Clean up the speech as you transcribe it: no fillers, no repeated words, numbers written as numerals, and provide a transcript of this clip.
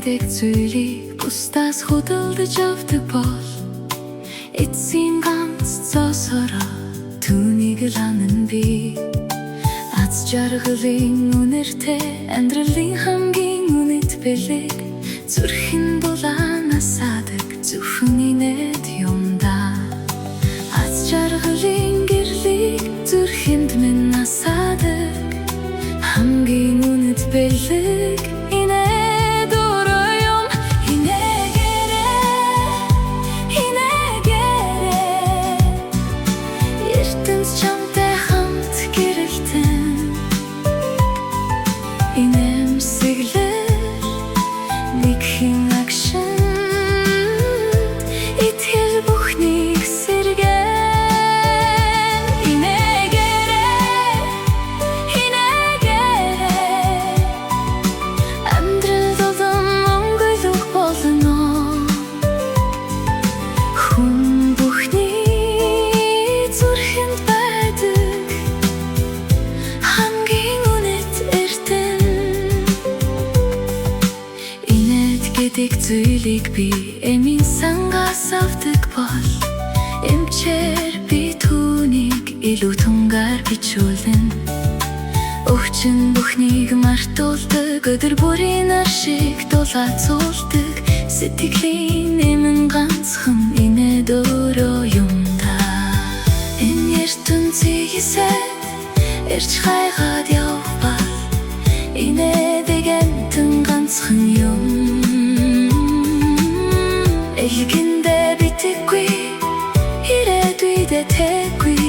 гэдэг зүйлийг бусдаас худалдаж авдаг бол эцсийн ганц зоосороо түүнийг л анан би. Аз жаргалын үнэртэй амьдралын хамгийн үнэт бэлэг зүрхэн дулаан асаадаг зөвхөн инээд юм да. Аз жаргалын гэрлийг зүрхэнд минь асаадаг хамгийн үнэт бэлэг инээд өөрөө юм. Инээгээрээ ертөнц чамтай хамт гэрэлтэн инээмсэглэр нэг хэн агшинд итгэл бүхнийг сэргэн. Инээгээрээ амьдрал олон өнгөлөг болно. Хүн бүхний зүрхэнд байдаг хамгийн үнэт эрдэн. Инээд гэдэг зүйлийг би эмийн сангаас авдаг бол эмчээр би түүнийг илүү тунгаар бичүүлэн. Өвчин бүхнийг мартуулдаг өдөр бүрийн ар шиг дулаацуулдаг сэтгэлийн эмэн ганцхан инээд өөрөө юм да. Энэ ертөнцийг эсээд эрж хайгаад явбал инээдэгэн ганцхан юм. Элгэндээ битэггүй ирээдүйдээ тэггүй